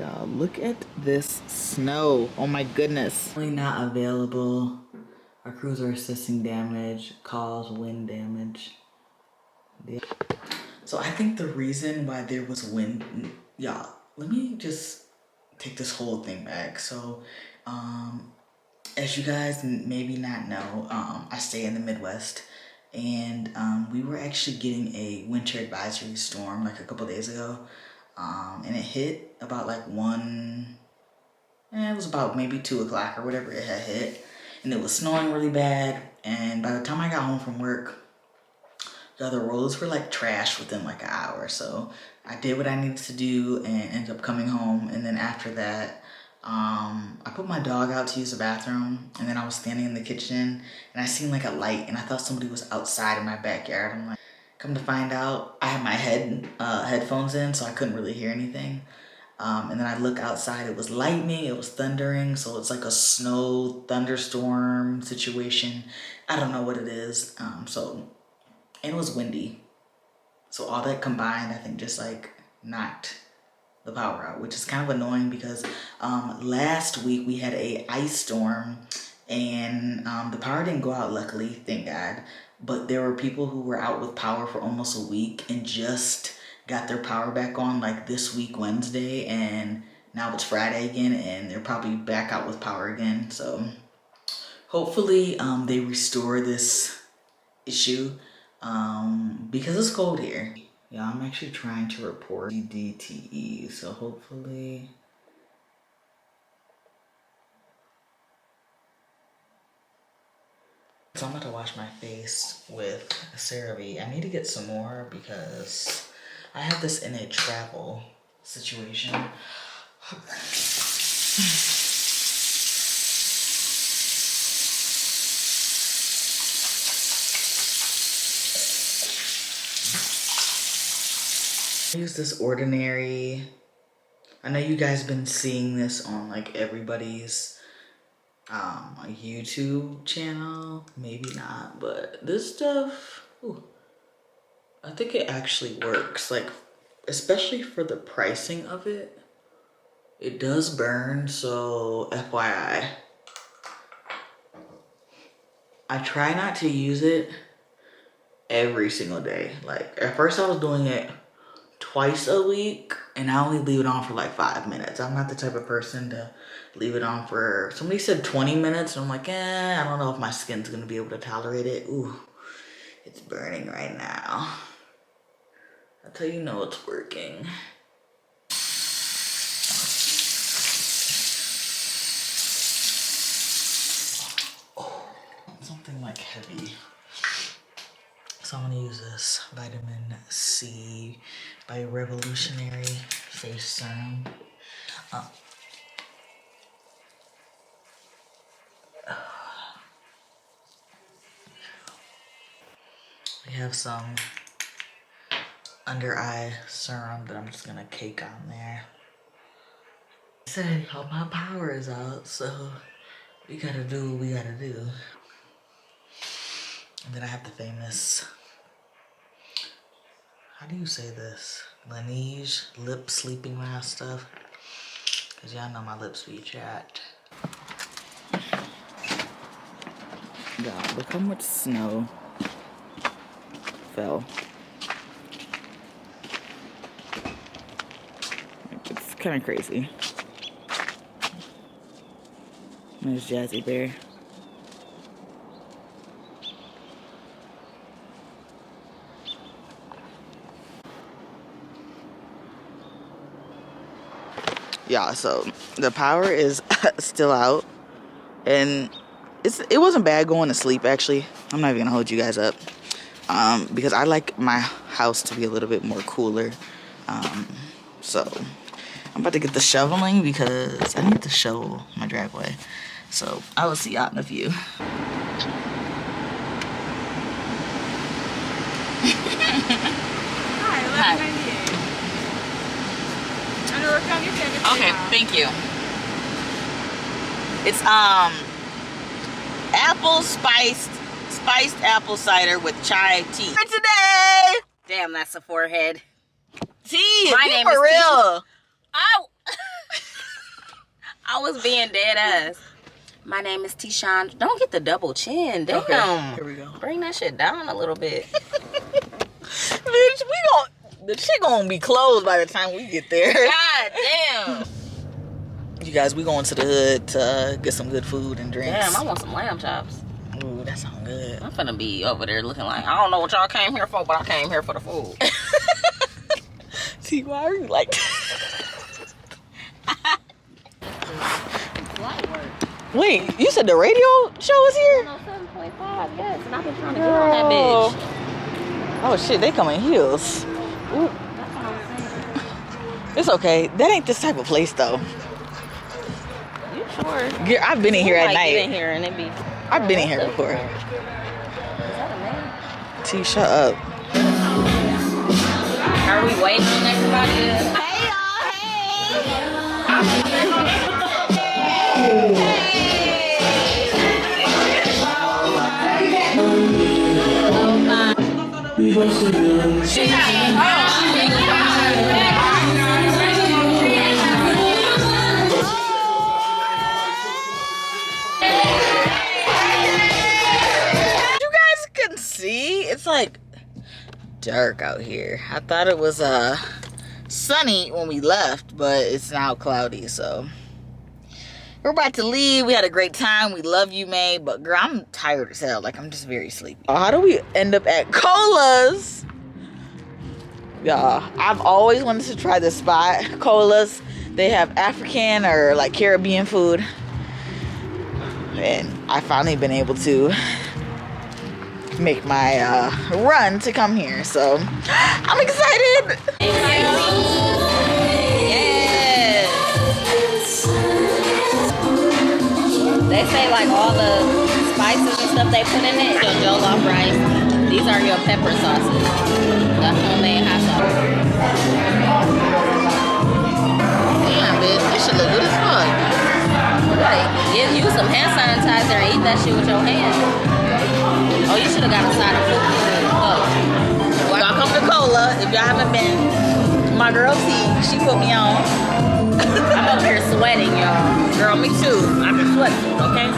Y'all, look at this snow. Oh my goodness. Really not available. Our crews are assessing damage, cause wind damage. Yeah. So I think the reason why there was wind, y'all, let me just take this whole thing back. So, as you guys maybe not know, I stay in the Midwest, and we were actually getting a winter advisory storm like a couple days ago, and it hit about like it was about maybe 2 o'clock or whatever it had hit, and it was snowing really bad. And by the time I got home from work, the roads were like trash within like an hour. So I did what I needed to do and ended up coming home. And then after that, I put my dog out to use the bathroom, and then I was standing in the kitchen and I seen like a light, and I thought somebody was outside in my backyard. I'm like, come to find out, I had my headphones in, so I couldn't really hear anything. And then I look outside, it was lightning, it was thundering, so it's like a snow thunderstorm situation. I don't know what it is. And it was windy. So all that combined, I think just like knocked the power out, which is kind of annoying because last week we had a ice storm, and the power didn't go out, luckily, thank God. But there were people who were out with power for almost a week and just got their power back on like this week, Wednesday, and now it's Friday again, and they're probably back out with power again. So hopefully they restore this issue because it's cold here. Yeah, I'm actually trying to report DTE, so hopefully. So I'm about to wash my face with CeraVe. I need to get some more because I have this in a travel situation. I use this Ordinary. I know you guys been seeing this on like everybody's YouTube channel. Maybe not, but this stuff, ooh, I think it actually works. Like, especially for the pricing of it. It does burn, so FYI. I try not to use it every single day. Like, at first I was doing it twice a week, and I only leave it on for like 5 minutes. I'm not the type of person to leave it on for, somebody said 20 minutes, and I'm like, I don't know if my skin's gonna be able to tolerate it. Ooh, it's burning right now. That's how you know it's working. Oh, something like heavy. So I'm gonna use this vitamin C by Revolutionary Face Serum. We have some under eye serum that I'm just gonna cake on there. I said all my power is out, so we gotta do what we gotta do. And then I have the famous, how do you say this? Laneige lip sleeping mask stuff. Cause y'all know my lips be chapped. God, look how much snow fell. It's kind of crazy. There's Jazzy Bear. Yeah, so the power is still out, and it wasn't bad going to sleep, actually. I'm not even gonna hold you guys up, because I like my house to be a little bit more cooler. So I'm about to get the shoveling because I need to shovel my driveway. So I will see y'all in a few. Hi, 1198. I'm gonna work on your sandwich. Okay, thank you. It's spiced apple cider with chai tea. For today. Damn, that's a forehead. Tea, My name for is real. Ow! I was being dead ass. My name is Tishan. Don't get the double chin. Damn. Okay, here we go. Bring that shit down a little bit. Bitch, the shit gonna be closed by the time we get there. God damn. You guys, we going to the hood to get some good food and drinks. Damn, I want some lamb chops. Ooh, that sounds good. I'm finna be over there looking like, I don't know what y'all came here for, but I came here for the food. See, why are you like... Wait, you said the radio show was here? No, 7.5, yes, and I've been trying to get on that bitch. Oh shit, they come in heels. Ooh. That's what I'm saying. It's okay. That ain't this type of place though. You sure? Yeah, I've been in here at Get night. in here and it be. I've been in here before. Is that a man? T, shut up. Are we waiting on everybody to... Hey, y'all. You guys can see it's like dark out here. I thought it was sunny when we left, but it's now cloudy, so we're about to leave. We had a great time. We love you, May, but girl, I'm tired as hell. Like, I'm just very sleepy. How do we end up at Cola's? Y'all, I've always wanted to try this spot, Cola's. They have African or like Caribbean food, and I finally been able to make my run to come here, so I'm excited. Yes. They say like all the spices and stuff they put in it, your jollof rice. These are your pepper sauces. The homemade hot sauce. Damn, bitch, this shit look good as fuck. Right. Use some hand sanitizer and eat that shit with your hands. Oh, you should have got a side of food. Y'all come to Kola if y'all haven't been. My girl T, she put me on. I'm up here sweating, y'all. Girl, me too. I can sweat, okay?